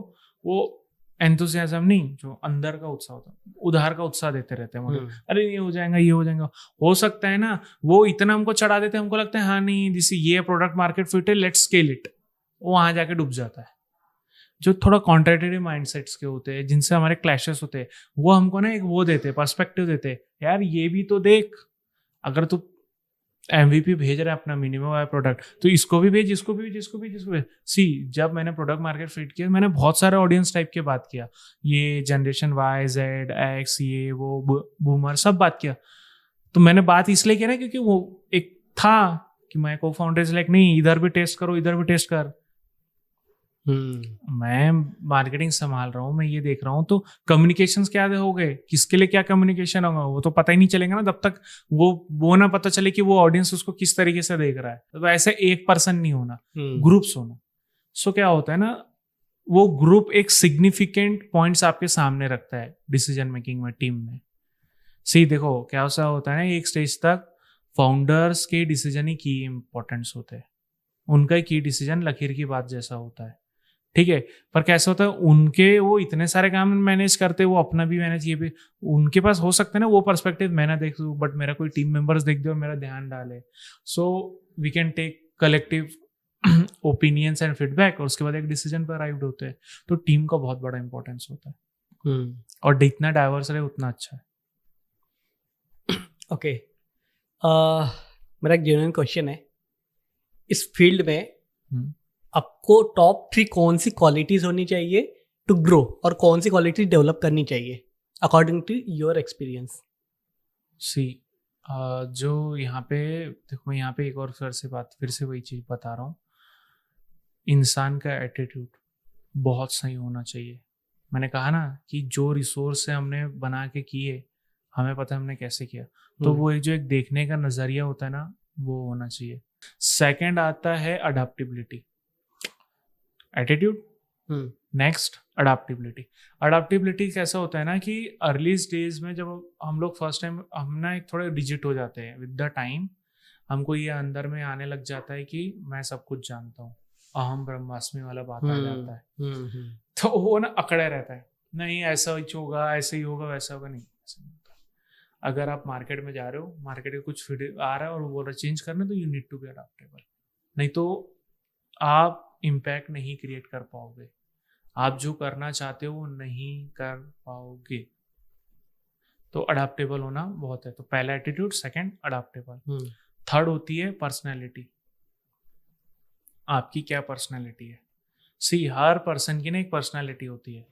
वो एंथुसियाज्म नहीं, जो अंदर का उत्साह होता है, उधार का उत्साह देते रहते हैं. अरे ये हो जाएगा, ये हो जाएगा, हो सकता है ना. वो इतना हमको चढ़ा देते हैं, हमको लगता है हाँ नहीं जैसे ये प्रोडक्ट मार्केट फिट है, लेट्स स्केल इट, वो वहां जाके डूब जाता है. जो थोड़ा कॉन्ट्रेडिक्टरी माइंडसेट्स के होते हैं, जिनसे हमारे क्लैशेस होते हैं, वो हमको ना एक वो देते, पर्सपेक्टिव देते, यार ये भी तो देख, अगर तू MVP भेज रहा है अपना मिनिमम वायर प्रोडक्ट, तो इसको भी भेज, इसको भी भेज, इसको भी, इसको भेज. सी जब मैंने प्रोडक्ट मार्केट फिट किया, मैंने बहुत सारे ऑडियंस टाइप के बात किया, ये जनरेशन Y Z X, ये वो बूमर, सब बात किया. तो मैंने बात इसलिए किया ना क्योंकि वो एक था कि मैं को फाउंडर्स लाइक नहीं, इधर भी टेस्ट करो, इधर भी टेस्ट कर. मैं मार्केटिंग संभाल रहा हूँ, मैं ये देख रहा हूँ, तो कम्युनिकेशंस क्या हो गए, किसके लिए क्या कम्युनिकेशन होगा वो तो पता ही नहीं चलेगा ना जब तक वो ना पता चले कि वो ऑडियंस उसको किस तरीके से देख रहा है. तो ऐसे एक पर्सन नहीं होना, ग्रुप्स होना. सो क्या होता है ना, वो ग्रुप एक सिग्निफिकेंट पॉइंट्स आपके सामने रखता है डिसीजन मेकिंग में, टीम में. सी देखो क्या सा होता है ना, एक स्टेज तक फाउंडर्स के डिसीजन ही की इंपॉर्टेंस होते हैं, उनका ही की डिसीजन लकीर की बात जैसा होता है, ठीक है. पर कैसे होता है, उनके वो इतने सारे काम मैनेज करते, वो अपना भी मैनेज, ये भी उनके पास हो सकता है ना वो पर्सपेक्टिव मैं ना देख सकूं, बट मेरा कोई टीम मेंबर्स देख दे और मेरा ध्यान डाले, so we can take collective opinions and feedback, और उसके बाद एक डिसीजन पर अराइव्ड होते हैं. तो टीम का बहुत बड़ा इंपॉर्टेंस होता है, और जितना डाइवर्स रहे उतना अच्छा है. ओके. मेरा एक जेन्युइन क्वेश्चन है, इस फील्ड में आपको टॉप 3 कौन सी क्वालिटीज होनी चाहिए टू ग्रो, और कौन सी क्वालिटी डेवलप करनी चाहिए अकॉर्डिंग टू योर एक्सपीरियंस? सी जो यहाँ पे देखो, मैं यहाँ पे एक और फिर से वही चीज़ बता रहा हूँ। इंसान का एटीट्यूड बहुत सही होना चाहिए। मैंने कहा ना कि जो रिसोर्स से हमने बना के किए, हमें पता है हमने कैसे किया, तो वो एक जो एक देखने का नज़रिया होता है ना, वो होना चाहिए। सेकंड आता है अडाप्टिबिलिटी। Attitude, next अडाप्टिबिलिटी। अडाप्टिबिलिटी कैसा होता है ना कि अर्ली स्टेज में जब हम लोग फर्स्ट टाइम हम ना एक थोड़े डिजिट हो जाते हैं, विद द टाइम हमको ये अंदर में आने लग जाता है कि मैं सब कुछ जानता हूँ, अहम ब्रह्मास्मि वाला बात आ जाता है। तो वो ना अकड़े रहता है, नहीं ऐसा ही होगा, ऐसे ही होगा, वैसा होगा, नहीं ऐसा नहीं होता। अगर आप मार्केट में जा रहे हो, मार्केट में कुछ आ रहा है और वो चेंज करना, तो you need to be adaptable, नहीं तो आप इम्पैक्ट नहीं क्रिएट कर पाओगे, आप जो करना चाहते हो वो नहीं कर पाओगे। तो अडाप्टेबल होना बहुत है। तो पहला एटीट्यूड, सेकंड अडाप्टेबल। थर्ड होती है पर्सनैलिटी। आपकी क्या पर्सनैलिटी है? सी, हर पर्सन की ना एक पर्सनैलिटी होती है।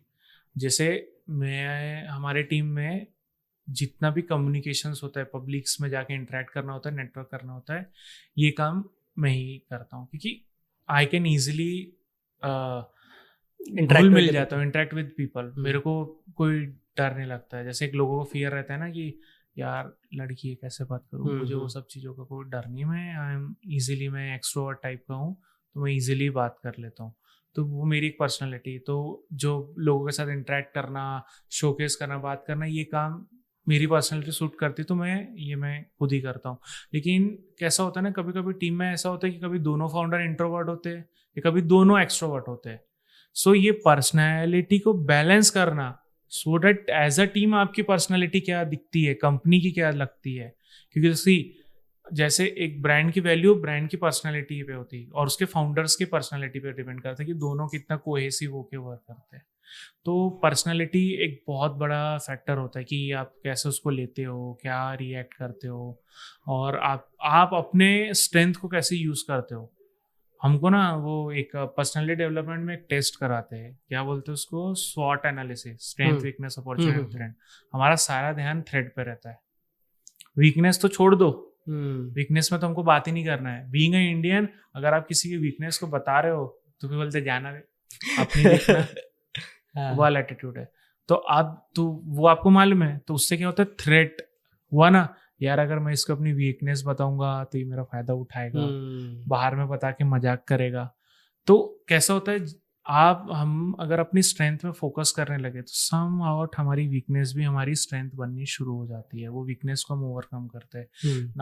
जैसे मैं, हमारे टीम में जितना भी कम्युनिकेशंस होता है, पब्लिक्स में जाके इंटरेक्ट करना होता है, नेटवर्क करना होता है, ये काम मैं ही करता हूँ, क्योंकि आई कैन ईजिली घुल मिल जाता हूँ, इंटरेक्ट विद पीपल। मेरे को कोई डर नहीं लगता है। जैसे एक लोगों को फियर रहता है ना कि यार लड़की है, कैसे बात करूँ, मुझे वो सब चीज़ों का कोई डर नहीं। मैं एक्सट्रोवर्ट टाइप का हूँ, तो मैं इजीली बात कर लेता हूँ। तो वो मेरी एक पर्सनैलिटी। तो जो लोगों के साथ इंटरेक्ट करना, शोकेस करना, बात करना, ये काम मेरी पर्सनैलिटी सूट करती, तो मैं खुद ही करता हूँ। लेकिन कैसा होता है ना, कभी कभी टीम में ऐसा होता है कि कभी दोनों फाउंडर इंट्रोवर्ट होते हैं या कभी दोनों एक्सट्रोवर्ट होते हैं। सो ये पर्सनैलिटी को बैलेंस करना, so that as a team आपकी पर्सनैलिटी क्या दिखती है, कंपनी की क्या लगती है। क्योंकि जैसे एक ब्रांड की वैल्यू ब्रांड की पर्सनैलिटी पे होती है और उसके फाउंडर्स की पर्सनैलिटी पे डिपेंड करता है कि दोनों कितना कोहेसिव होके वर्क करते हैं। तो पर्सनैलिटी एक बहुत बड़ा फैक्टर होता है कि आप कैसे उसको लेते हो, क्या रिएक्ट करते हो, और आप अपने स्ट्रेंथ को कैसे यूज़ करते हो। हमको ना वो एक पर्सनैलिटी डेवलपमेंट में एक टेस्ट कराते हैं, क्या बोलते हैं उसको, स्वॉट analysis, strength, weakness, opportunity, threat. हमारा सारा ध्यान थ्रेट पे रहता है। वीकनेस तो छोड़ दो, वीकनेस में तो हमको बात ही नहीं करना है। बीइंग अ इंडियन, अगर आप किसी की वीकनेस को बता रहे हो तो फिर बोलते जाना रे, अपनी देखना। वो वाला एटीट्यूड है। तो वो आपको मालूम है, तो उससे क्या होता है, थ्रेट हुआ ना, यार अगर मैं इसको अपनी वीकनेस बताऊंगा तो ये मेरा फायदा उठाएगा, बाहर में बता के मजाक करेगा। तो कैसा होता है, हम अगर अपनी स्ट्रेंथ में फोकस करने लगे तो सम आउट हमारी वीकनेस भी हमारी स्ट्रेंथ बननी शुरू हो जाती है। वो वीकनेस को हम ओवरकम करते हैं।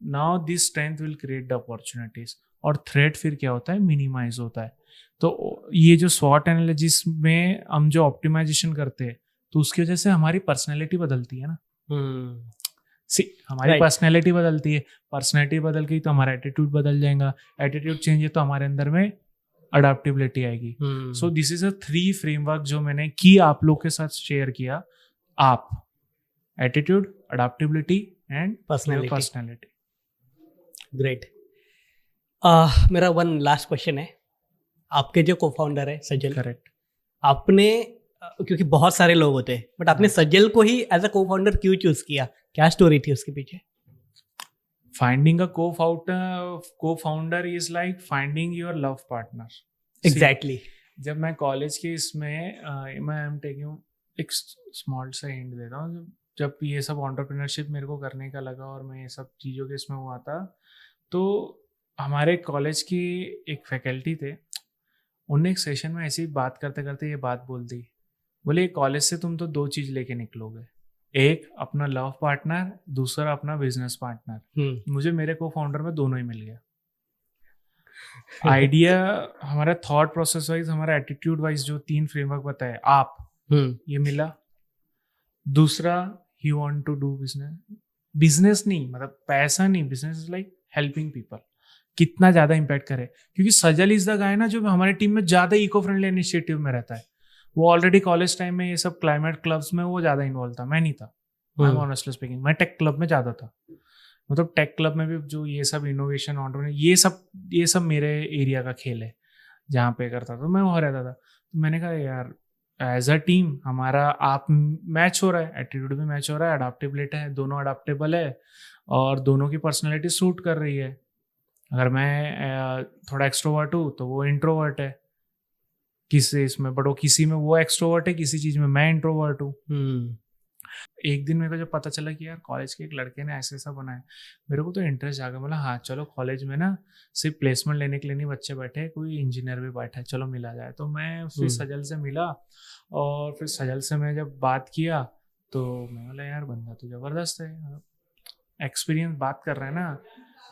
Now this strength will create the opportunities, और थ्रेट फिर क्या होता है, मिनिमाइज होता है। तो ये जो स्वॉट एनालिसिस में हम जो ऑप्टिमाइजेशन करते हैं, तो उसकी वजह से हमारी पर्सनैलिटी बदलती है ना। हमारी पर्सनैलिटी बदलती है, पर्सनैलिटी बदल गई तो हमारा एटीट्यूड बदल जाएगा, एटीट्यूड चेंज है तो हमारे अंदर में अडाप्टिबिलिटी आएगी। सो दिस इज अ 3 फ्रेमवर्क जो मैंने आप लोग के साथ शेयर किया। आप एटीट्यूड, अडाप्टिबिलिटी एंड पर्सनैलिटी। ग्रेट। मेरा वन लास्ट क्वेश्चन है। आपके जो को फाउंडर है सज्जल, करेक्ट, आपने क्योंकि बहुत सारे लोग होते हैं, बट आपने सज्जल को ही एज अ को फाउंडर क्यों चूज किया? क्या स्टोरी थी उसके पीछे? Finding a co-founder is like finding your love partner. Exactly. जब मैं कॉलेज के इसमें मैं एम टेकिंग एक स्मॉल सा हिंट देता हूँ। जब ये सब एंटरप्रेन्योरशिप मेरे को करने का लगा और मैं ये सब चीज़ों के इसमें हुआ था, तो हमारे कॉलेज की एक फैकल्टी थे, उन्होंने एक सेशन में ऐसी बात करते करते ये बात बोल दी, बोले कॉलेज से तुम तो 2 चीज़ लेके निकलोगे, एक अपना लव पार्टनर, दूसरा अपना बिजनेस पार्टनर। मुझे मेरे को फाउंडर में दोनों ही मिल गया। आइडिया, हमारा थॉट प्रोसेस वाइज, हमारा एटीट्यूड वाइज जो 3 फ्रेमवर्क बताए आप, ये मिला। दूसरा, he want to do business नहीं, मतलब पैसा नहीं, business is like helping people, कितना ज्यादा इम्पैक्ट करे। क्योंकि सजल इज द गाय ना जो हमारे टीम में ज्यादा इको फ्रेंडली इनिशिएटिव में रहता है। वो ऑलरेडी कॉलेज टाइम में ये सब क्लाइमेट क्लब्स में वो ज्यादा इन्वॉल्व था, मैं नहीं था। मैं ऑनेस्टली स्पीकिंग, मैं टेक क्लब में ज्यादा था। मतलब टेक क्लब में भी जो ये सब इनोवेशन, एंटरप्रेन्योर, ये सब मेरे एरिया का खेल है, जहाँ पे करता था, तो मैं वहाँ रहता था। तो मैंने कहा यार एज अ टीम हमारा आप मैच हो रहा है, एटीट्यूड भी मैच हो रहा है, अडाप्टेबिलिटी है, दोनों अडाप्टेबल है, और दोनों की पर्सनैलिटी सूट कर रही है। अगर मैं थोड़ा एक्सट्रोवर्ट हूँ तो वो इंट्रोवर्ट है किसी इसमें, बट वो किसी में वो एक्सट्रोवर्ट है, किसी चीज़ में मैं इंट्रोवर्ट हूँ। एक दिन मेरे को जब पता चला कि यार कॉलेज के एक लड़के ने ऐसा ऐसा बनाया, मेरे को तो इंटरेस्ट आ गया। मतलब हाँ चलो कॉलेज में ना सिर्फ प्लेसमेंट लेने के लिए नहीं बच्चे बैठे, कोई इंजीनियर भी बैठा है, चलो मिला जाए। तो मैं फिर सजल से मिला, और फिर सजल से मैं जब बात किया तो मैं बोला यार बंदा तो ज़बरदस्त है, एक्सपीरियंस बात कर रहा है ना।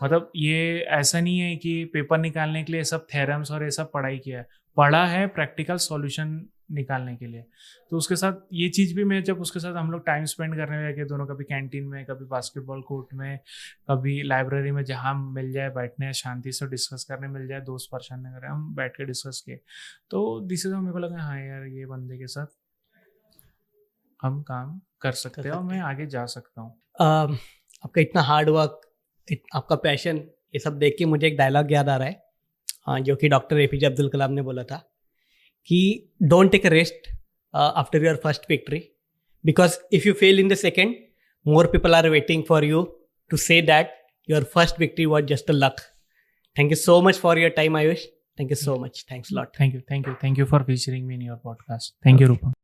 मतलब ये ऐसा नहीं है कि पेपर निकालने के लिए सब थ्योरम्स और ये सब पढ़ाई किया है, पढ़ा है प्रैक्टिकल सॉल्यूशन निकालने के लिए। तो उसके साथ ये चीज़ भी, मैं जब उसके साथ हम लोग टाइम स्पेंड करने लगे दोनों, कभी कैंटीन में, कभी बास्केटबॉल कोर्ट में, कभी लाइब्रेरी में, जहाँ मिल जाए बैठने शांति से डिस्कस करने मिल जाए, दोस्त परेशान न करें, हम बैठ के डिस्कस किए। तो दिस इज मेरे को लगा हाँ यार ये बंदे के साथ हम काम कर सकते हैं और मैं आगे जा सकता हूँ। आपका इतना हार्ड वर्क, आपका पैशन, ये सब देख के मुझे एक डायलॉग याद आ रहा है, हाँ, जो कि डॉक्टर APJ अब्दुल कलाम ने बोला था कि don't take a rest after your first victory, because if you fail in the second, more people are waiting for you to say that your first victory was just a luck. Thank you so much for your time, Ayush. Thank you so much. Thanks a lot. Thank you for featuring me in your podcast. Thank you, Rupam.